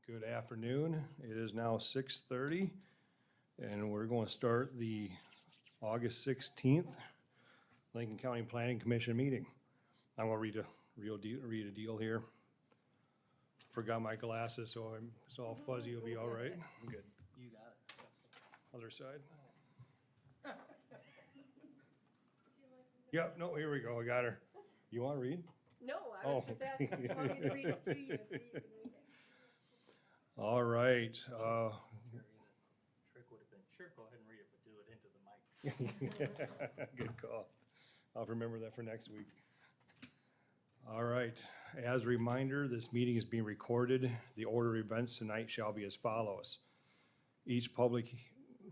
Good afternoon. It is now 6:30, and we're going to start the August 16th Lincoln County Planning Commission meeting. I'm going to read a deal here. Forgot my glasses, so it's all fuzzy. It'll be all right. I'm good. You got it. Other side. Yep, no, here we go. I got her. You want to read? No, I was Oh. just asking if you want me to read it to you so you can read it. All right. Trick would have been, sure, go ahead and read it, but do it into the mic. Good call. I'll remember that for next week. All right. As a reminder, this meeting is being recorded. The order of events tonight shall be as follows.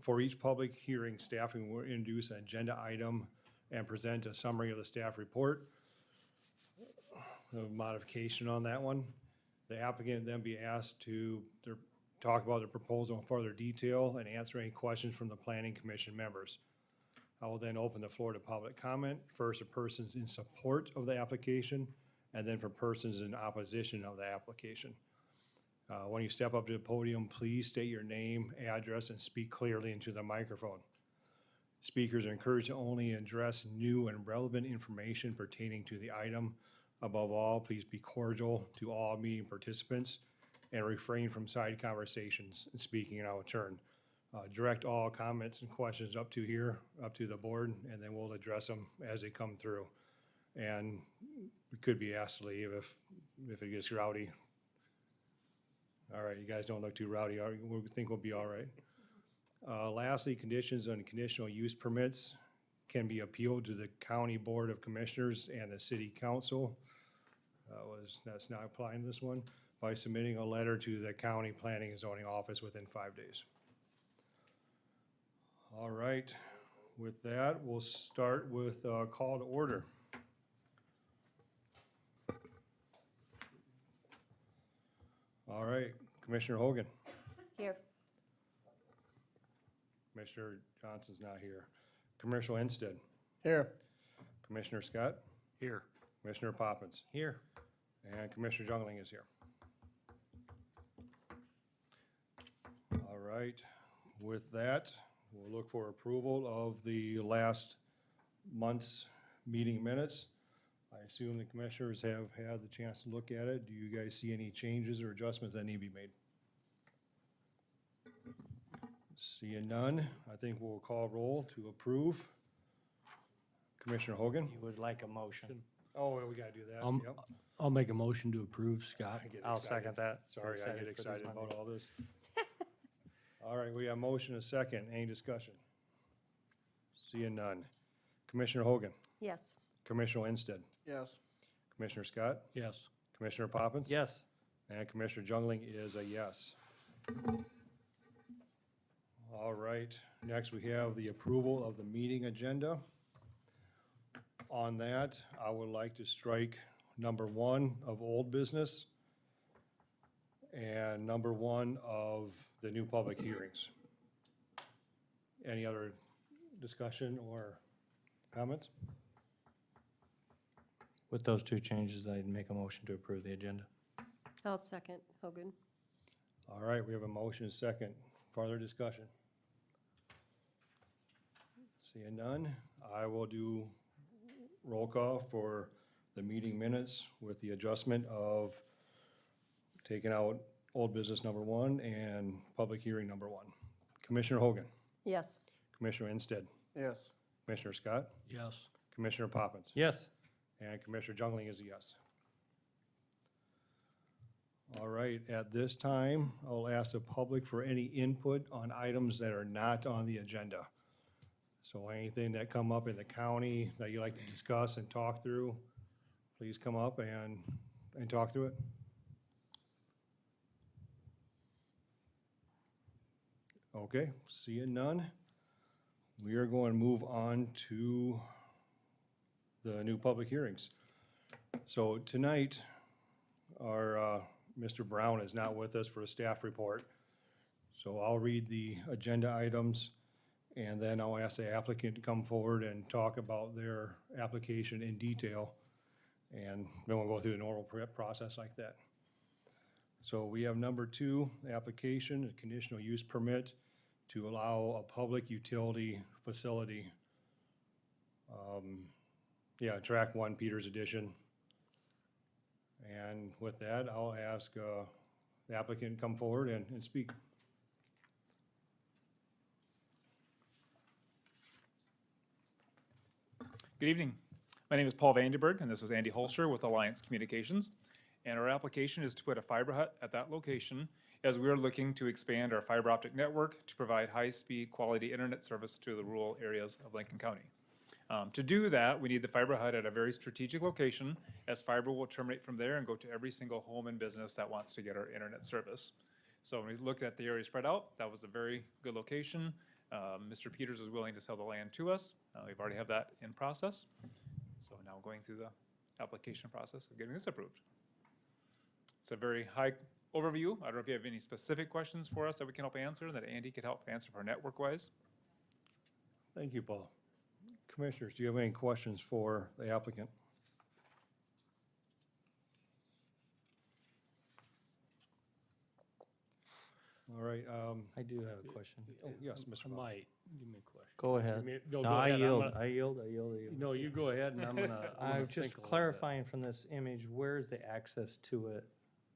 For each public hearing, staff will introduce an agenda item and present a summary of the staff report. A modification on that one. The applicant then be asked to talk about the proposal in further detail and answer any questions from the planning commission members. I will then open the floor to public comment, first for persons in support of the application, and then for persons in opposition of the application. When you step up to the podium, please state your name, address, and speak clearly into the microphone. Speakers are encouraged to only address new and relevant information pertaining to the item. Above all, please be cordial to all meeting participants and refrain from side conversations and speaking out of turn. Direct all comments and questions up to the board, and then we'll address them as they come through. And we could be asked to leave if it gets rowdy. All right, you guys don't look too rowdy. We think we'll be all right. Lastly, conditions on conditional use permits can be appealed to the County Board of Commissioners and the City Council. That's not applying to this one, by submitting a letter to the County Planning and Zoning Office within 5 days. All right, with that, we'll start with a call to order. All right, Commissioner Hogan. Here. Commissioner Johnson's not here. Commissioner Instead. Here. Commissioner Scott. Here. Commissioner Poppins. Here. And Commissioner Jungling is here. All right, with that, we'll look for approval of the last month's meeting minutes. I assume the commissioners have had the chance to look at it. Do you guys see any changes or adjustments that need to be made? Seeing none, I think we'll call roll to approve. Commissioner Hogan? You would like a motion? Oh, we gotta do that. Yep. I'll make a motion to approve, Scott. I get I'll excited. second that. Sorry, I get for these excited about Mondays. all this. All right, we have motion and second. Any discussion? Seeing none. Commissioner Hogan, Yes. Commissioner Instead, Yes. Commissioner Scott, Yes. Commissioner Poppins? Yes. And Commissioner Jungling is a yes. All right, next we have the approval of the meeting agenda. On that, I would like to strike number 1 of old business and number 1 of the new public hearings. Any other discussion or comments? With those two changes, I'd make a motion to approve the agenda. I'll second Hogan. All right, we have a motion and second. Further discussion? Seeing none, I will do roll call for the meeting minutes with the adjustment of taking out old business number 1 and public hearing number 1. Commissioner Hogan, Yes. Commissioner Instead, Yes. Commissioner Scott, Yes. Commissioner Poppins, Yes. and Commissioner Jungling is a yes. All right, at this time, I'll ask the public for any input on items that are not on the agenda. So anything that come up in the county that you'd like to discuss and talk through, please come up and talk through it. Okay, seeing none, we are going to move on to the new public hearings. So tonight, our Mr. Brown is not with us for a staff report. So I'll read the agenda items, and then I'll ask the applicant to come forward and talk about their application in detail. And then we'll go through the normal prep process like that. So we have number 2, application, a conditional use permit to allow a public utility facility. Yeah, track 1, Peters Edition. And with that, I'll ask the applicant to come forward and speak. Good evening. My name is Paul Vandenberg, and this is Andy Holscher with Alliance Communications. And our application is to put a fiber hut at that location as we are looking to expand our fiber optic network to provide high-speed quality internet service to the rural areas of Lincoln County. To do that, we need the fiber hut at a very strategic location, as fiber will terminate from there and go to every single home and business that wants to get our internet service. So when we looked at the area spread out, that was a very good location. Mr. Peters was willing to sell the land to us. We've already have that in process. So now going through the application process of getting this approved. It's a very high overview. I don't know if you have any specific questions for us that we can help answer, that Andy could help answer for network-wise. Thank you, Paul. Commissioners, do you have any questions for the applicant? All right, I do have a question. oh, yes, Mr. I Welch. might, give me a question. Go ahead. No, No, go I ahead. yield, I'm gonna- I yield, I yield, I yield. No, you go ahead and I'm gonna. I'm think just a little bit. clarifying from this image, where's the access to it?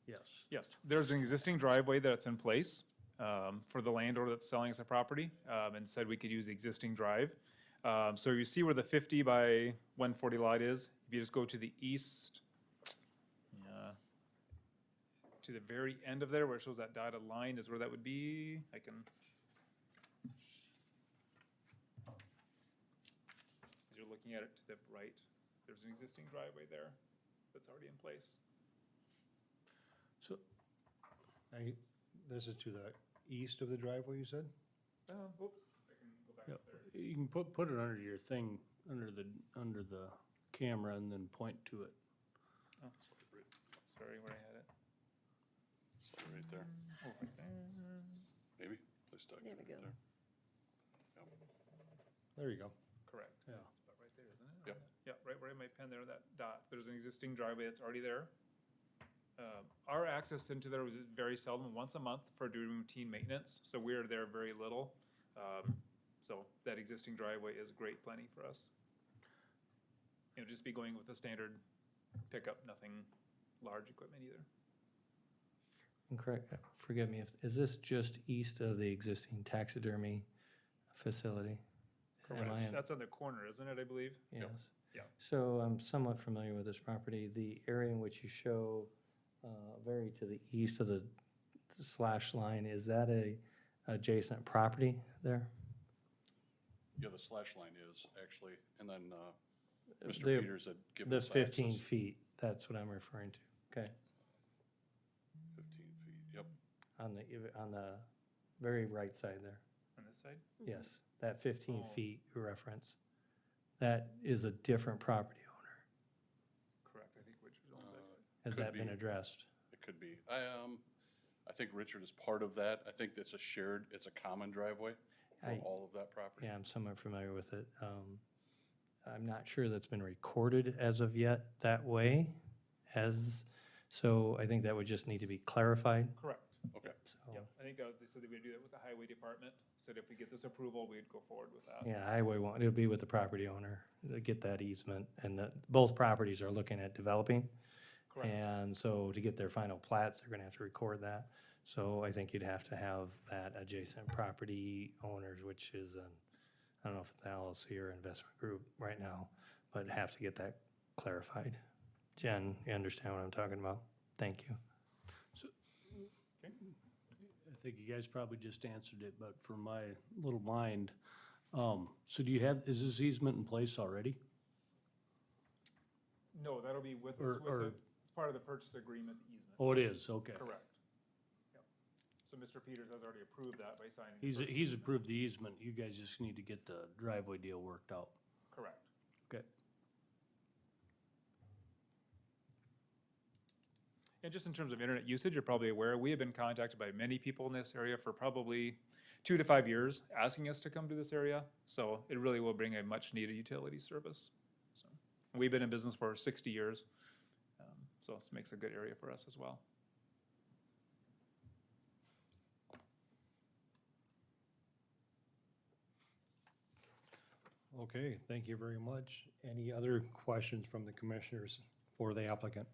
Yes. Yes, there's an existing driveway that's in place for the landowner that's selling us a property, and said we could use the existing drive. So you see where the 50 by 140 lot is? If you just go to the east, to the very end of there, where it shows that dotted line is where that would be. I can. As you're looking at it to the right, there's an existing driveway there that's already in place. So, This is to the east of the driveway, you said? Whoops, I can go back yeah, up there. you can put it under your thing, under the camera and then point to it. Oh, sorry, where I had it. Right there, Oh, right there. maybe, place tag. There we go. There you go. Correct. Yeah. It's about right there, isn't it? Yep. Yeah, right where I my pen there, that dot. There's an existing driveway that's already there. Our access into there was very seldom, once a month for doing routine maintenance, so we're there very little. So that existing driveway is great planning for us. You know, just be going with a standard pickup, nothing large equipment either. And correct, forgive me, is this just east of the existing taxidermy facility? Am I Correct. in- That's on the corner, isn't it, I believe? Yes. Yeah. So I'm somewhat familiar with this property. The area in which you show very to the east of the slash line, is that a adjacent property there? Yeah, the slash line is actually, and then Mr. The- Peters had given The us 15 access. feet, that's what I'm referring to. Okay, 15 feet, yep. on the very right side there. On this side? Yes, that 15 Oh. feet you reference. That is a different property owner. Correct, I think Richard owns that. Has Could that been be. addressed? It could be. I think Richard is part of that. I think it's it's a common driveway for I- all of that property. Yeah, I'm somewhat familiar with it. I'm not sure that's been recorded as of yet that way, so I think that would just need to be clarified, Correct. Okay, so. Yep, I think they said that we'd do that with the highway department, said if we get this approval, we'd go forward with that. Yeah, highway won't, it'll be with the property owner to get that easement, and both properties are looking at developing. Correct. And so to get their final plats, they're gonna have to record that. So I think you'd have to have that adjacent property owners, which is, I don't know if it's LLC or investment group right now, but have to get that clarified. Jen, you understand what I'm talking about? Thank you. I think you guys probably just answered it, but for my little mind, so do you have, is this easement in place already? No, that'll be with, it's part of the purchase agreement, the easement. Oh, it is, okay. Correct. Yep. So Mr. Peters has already approved that by signing. the purchase He's agreement. approved the easement, you guys just need to get the driveway deal worked out. Correct. Okay. And just in terms of internet usage, you're probably aware, we have been contacted by many people in this area for probably 2 to 5 years, asking us to come to this area. So it really will bring a much-needed utility service. So we've been in business for 60 years, so this makes a good area for us as well. Okay, thank you very much. Any other questions from the commissioners for the applicant?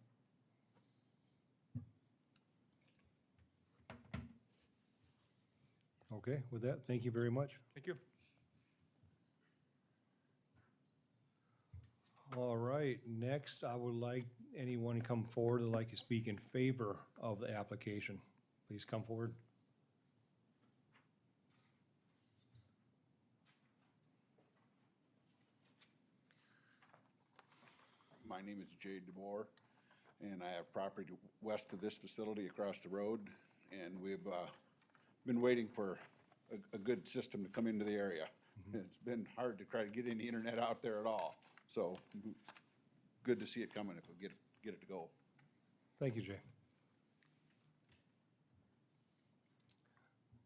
Okay, with that, thank you very much. Thank you. All right, next, I would like anyone to come forward who'd like to speak in favor of the application. Please come forward. My name is Jay DeMore, and I have property west of this facility across the road, and we've been waiting for a good system to come into the area. It's been hard to try to get any internet out there at all, so good to see it coming if we get it to go. Thank you, Jay.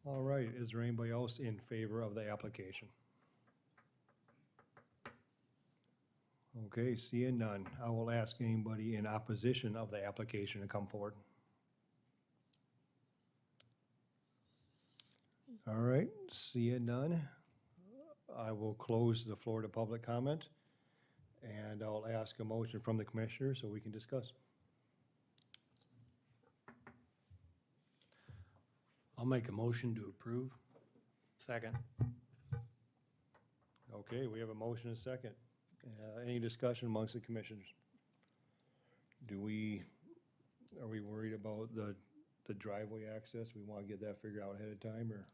All right, is there anybody else in favor of the application? Okay, seeing none, I will ask anybody in opposition of the application to come forward. All right, seeing none, I will close the floor to public comment, and I'll ask a motion from the commissioner so we can discuss. I'll make a motion to approve. Second. Okay, we have a motion and a second. Any discussion amongst the commissioners? Are we worried about the driveway access? We want to get that figured out ahead of time, or?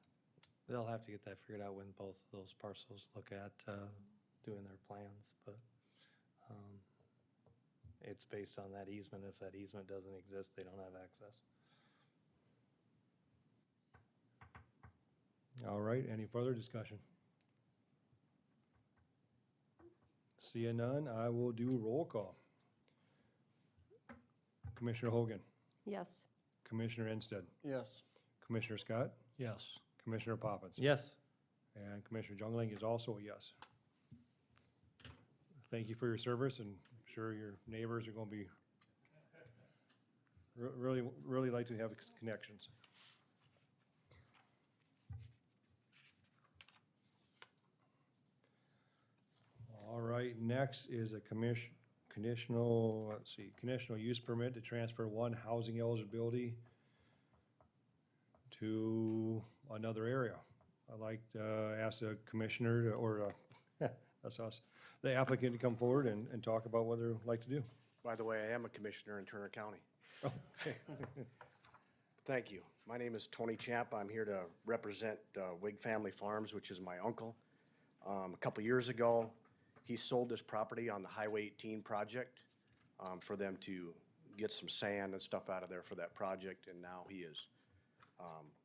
They'll have to get that figured out when both of those parcels look at doing their plans, but it's based on that easement. If that easement doesn't exist, they don't have access. All right, any further discussion? Seeing none, I will do roll call. Commissioner Hogan, Yes. Commissioner Ensted, Yes. Commissioner Scott, Yes. Commissioner Poppins. Yes. And Commissioner Jungling is also a yes. Thank you for your service, and I'm sure your neighbors are going to be really like to have connections. All right, next is a conditional use permit to transfer one housing eligibility to another area. I'd like to ask the commissioner that's us, the applicant to come forward and talk about what they'd like to do. By the way, I am a commissioner in Turner County. Okay. Thank you. My name is Tony Champ. I'm here to represent Wig Family Farms, which is my uncle. A couple years ago, he sold this property on the Highway 18 project for them to get some sand and stuff out of there for that project, and now he is.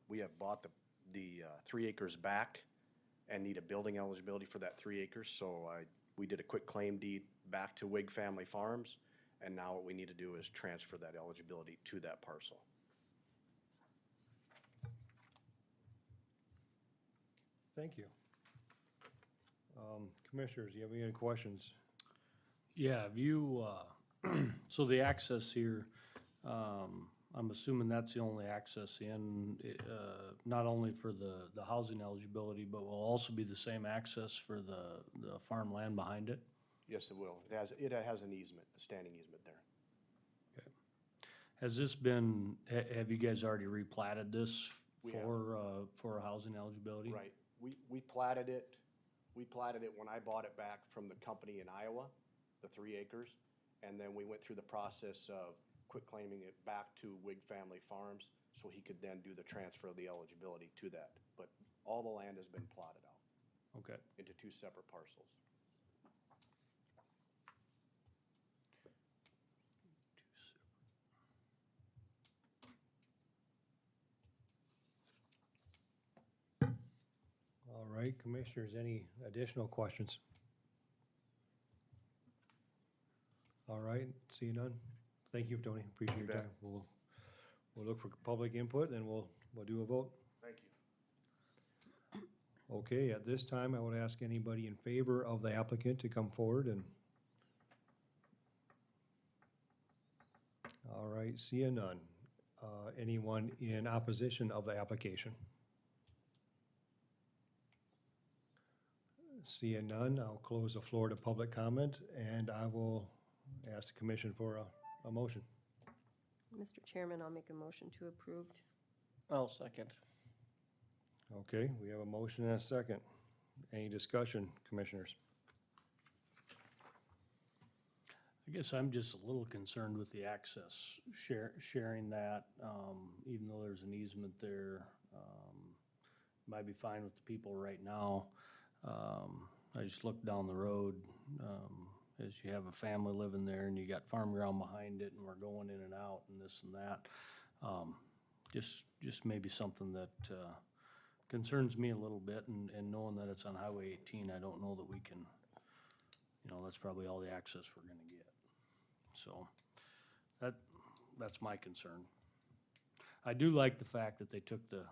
We have bought the 3 acres back and need a building eligibility for that 3 acres, so we did a quick claim deed back to Wig Family Farms, and now what we need to do is transfer that eligibility to that parcel. Thank you. Commissioners, do you have any questions? Yeah, have you, so the access here, I'm assuming that's the only access in, not only for the housing eligibility, but will also be the same access for the farmland behind it? Yes, it will. It has an easement, a standing easement there. Okay. Has this been, have you guys already replatted this We have. for a housing eligibility? Right. We platted it when I bought it back from the company in Iowa, the 3 acres. And then we went through the process of quitclaiming it back to Wig Family Farms so he could then do the transfer of the eligibility to that. But all the land has been plotted out Okay. into 2 separate parcels. All right, commissioners, any additional questions? All right, see none. Thank you, Tony, appreciate your bet. time. We'll look for public input, and we'll do a vote. Thank you. Okay, at this time, I would ask anybody in favor of the applicant to come forward and. All right, seeing none. Anyone in opposition of the application? Seeing none, I'll close the floor to public comment, and I will ask the commission for a motion. Mr. Chairman, I'll make a motion to approve. I'll second. Okay, we have a motion and a second. Any discussion, commissioners? I guess I'm just a little concerned with the access, sharing that, even though there's an easement there. Might be fine with the people right now. I just looked down the road, as you have a family living there and you got farm ground behind it and we're going in and out and this and that. Just maybe something that, concerns me a little bit, and knowing that it's on Highway 18, I don't know that we can, that's probably all the access we're gonna get. So, that's my concern. I do like the fact that they took the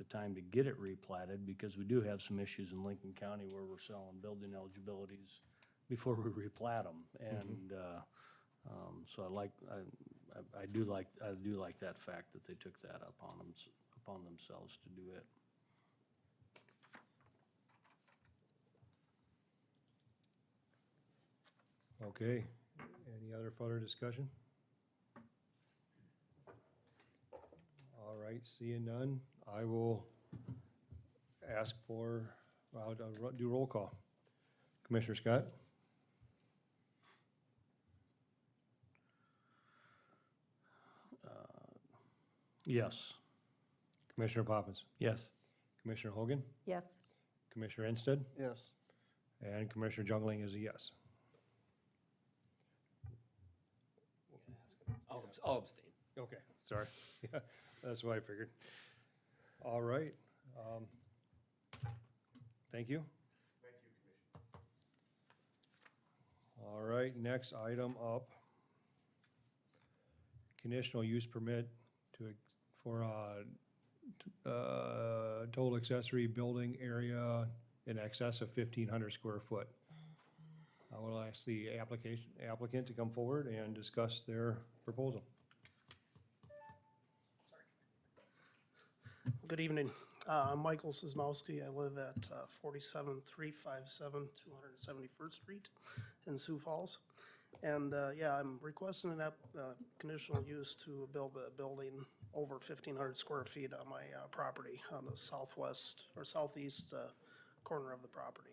time to get it replatted, because we do have some issues in Lincoln County where we're selling building eligibilities before we replat them. And, so I do like that fact that they took that upon themselves to do it. Okay, any other further discussion? All right, seeing none, I will ask for, I'll do roll call. Commissioner Scott? Yes. Commissioner Poppins? Yes. Commissioner Hogan? Yes. Commissioner Ensted? Yes. And Commissioner Jungling is a yes. I'll abstain. Okay, sorry. Yeah, that's what I figured. All right. Thank you. Thank you, Commissioner. All right, next item up. Conditional use permit for total accessory building area in excess of 1,500 square foot. I will ask the applicant to come forward and discuss their proposal. Good evening. I'm Michael Sismowski. I live at 47357 271st Street in Sioux Falls. And yeah, I'm requesting an conditional use to build a building over 1,500 square feet on my property on the southwest or southeast corner of the property.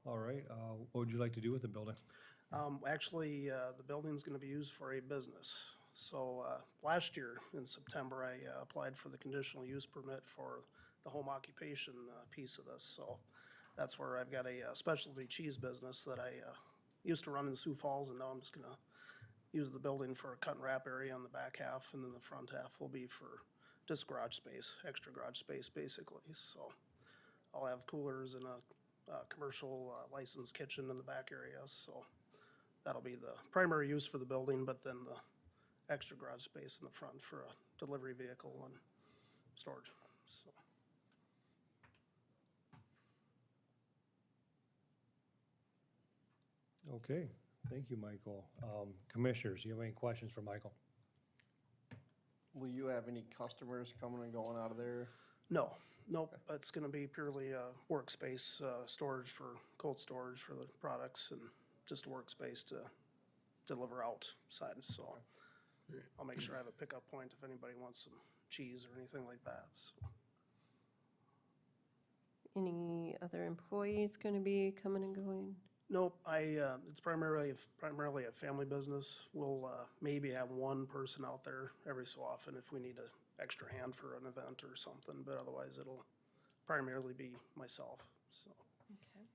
All right, what would you like to do with the building? Actually, the building's going to be used for a business. So last year in September, I applied for the conditional use permit for the home occupation piece of this. So that's where I've got a specialty cheese business that I used to run in Sioux Falls, and now I'm just going to use the building for a cut and wrap area on the back half, and then the front half will be for just garage space, extra garage space basically. So I'll have coolers and a commercial licensed kitchen in the back area. So that'll be the primary use for the building, but then the extra garage space in the front for a delivery vehicle and storage. So. Okay, thank you, Michael. Commissioners, do you have any questions for Michael? Will you have any customers coming and going out of there? No, nope. It's going to be purely workspace storage for cold storage for the products and just a workspace to deliver outside. So I'll make sure I have a pickup point if anybody wants some cheese or anything like that. So. Any other employees going to be coming and going? Nope, it's primarily a family business. We'll maybe have one person out there every so often if we need an extra hand for an event or something, but otherwise it'll primarily be myself, so. Okay.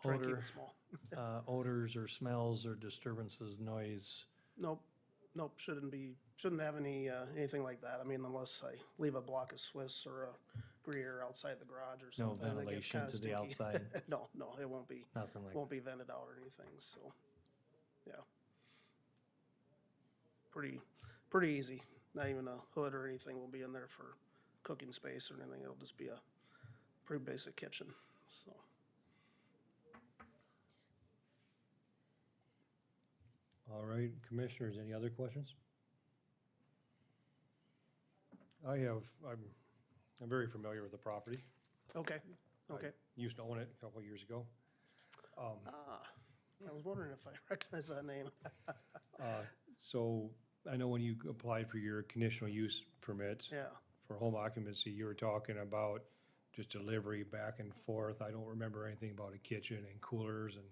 Try and keep Odor, it small. odors or smells or disturbances, noise. Nope, shouldn't have anything like that. I mean, unless I leave a block of Swiss or a Gruyere outside the garage or No something. that gets ventilation kinda to the stinky. outside? No, it won't be. Nothing like Won't be vented out or anything, so, yeah. Pretty easy. Not even a hood or anything will be in there for cooking space or anything. It'll just be a pretty basic kitchen, so. All right, commissioners, any other questions? I'm very familiar with the property. Okay, I okay. Used to own it a couple of years ago. I was wondering if I recognize that name. So I know when you applied for your conditional use permit Yeah, for home occupancy, you were talking about just delivery back and forth. I don't remember anything about a kitchen and coolers, and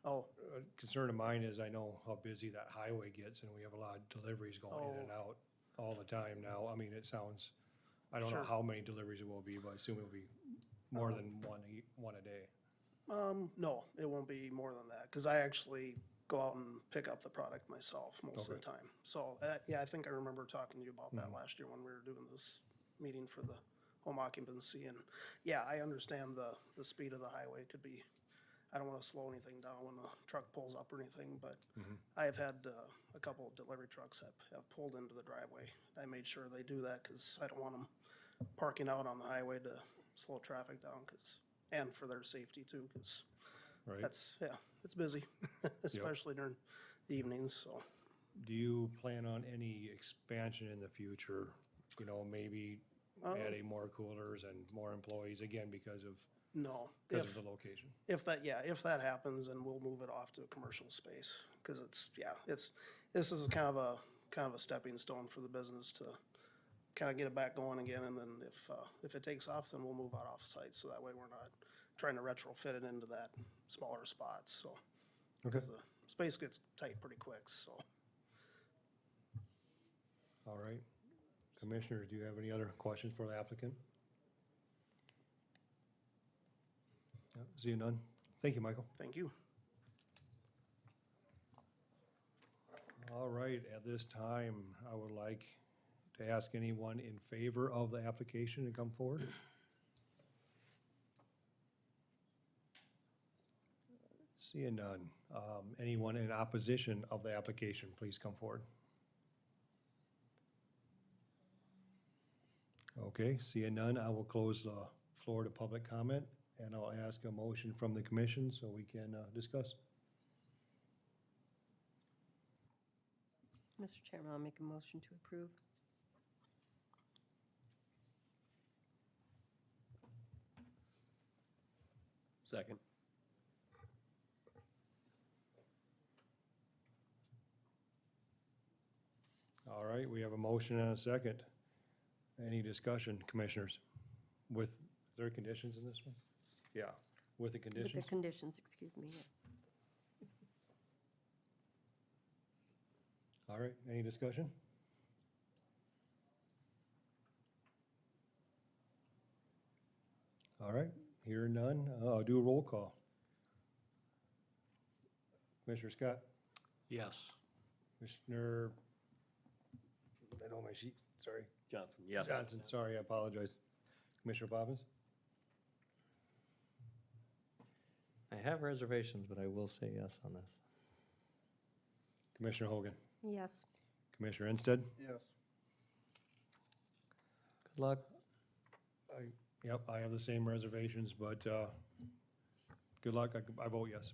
oh, a concern of mine is I know how busy that highway gets, and we have a lot of deliveries going in and out all the time now. I mean, it sounds, I don't know Sure. how many deliveries it will be, but I assume it'll be more than one a day. no, it won't be more than that, because I actually go out and pick up the product myself most of the time. So, yeah, I think I remember talking to you about that last year when we were doing this meeting for the home occupancy. And, yeah, I understand the speed of the highway could be, I don't want to slow anything down when the truck pulls up or anything, but I have had a couple of delivery trucks have pulled into the driveway. I made sure they do that because I don't want them parking out on the highway to slow traffic down, and for their safety too, because Right? it's busy, especially during the evenings, so. Do you plan on any expansion in the future? You know, maybe adding more coolers and more employees, again, because of No, the location? if that happens, then we'll move it off to a commercial space, because this is kind of a stepping stone for the business to kind of get it back going again, and then if it takes off, then we'll move out off site, so that way we're not trying to retrofit it into that smaller spots, so. Okay. Because the space gets tight pretty quick, so. All right. Commissioners, do you have any other questions for the applicant? Seeing none. Thank you, Michael. Thank you. All right, at this time, I would like to ask anyone in favor of the application to come forward. Seeing none. Anyone in opposition of the application, please come forward. Okay, seeing none, I will close the floor to public comment, and I'll ask a motion from the commission so we can discuss. Mr. Chairman, I'll make a motion to approve. Second. All right, we have a motion and a second. Any discussion, commissioners? Is there conditions in this one? Yeah, with the With the conditions? conditions, excuse me, yes. All right, any discussion? All right, hearing none, I'll do a roll call. Commissioner Scott? Yes. Commissioner, I don't have my sheet, sorry. Johnson, yes. Johnson, sorry, I apologize. Commissioner Poppins? I have reservations, but I will say yes on this. Commissioner Hogan? Yes. Commissioner Ensted? Yes. Good luck. Yep, I have the same reservations, but good luck, I vote yes.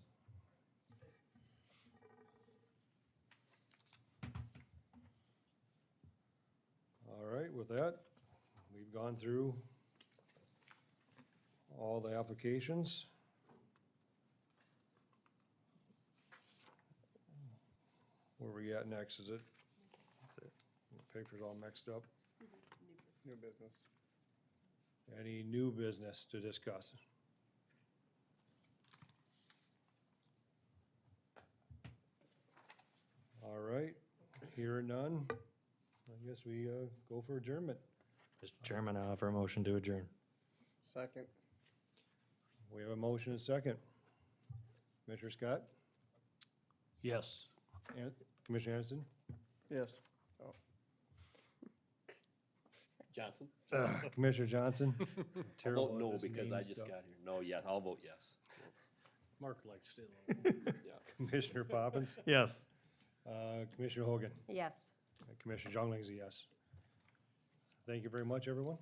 All right, with that, we've gone through all the applications. Where we at next, is it? That's it. The paper's all mixed up. New business. Any new business to discuss? All right, hearing none, I guess we go for adjournment. Mr. Chairman, I offer a motion to adjourn. Second. We have a motion and a second. Commissioner Scott? Yes. And Commissioner Anderson? Yes. Johnson? Commissioner Johnson? I'll Terrible vote at no this because name I just stuff. got here. No, yes, I'll vote yes. Mark likes to. Yeah. Commissioner Poppins? Yes. Commissioner Hogan? Yes. Commissioner Jongling's a yes. Thank you very much, everyone.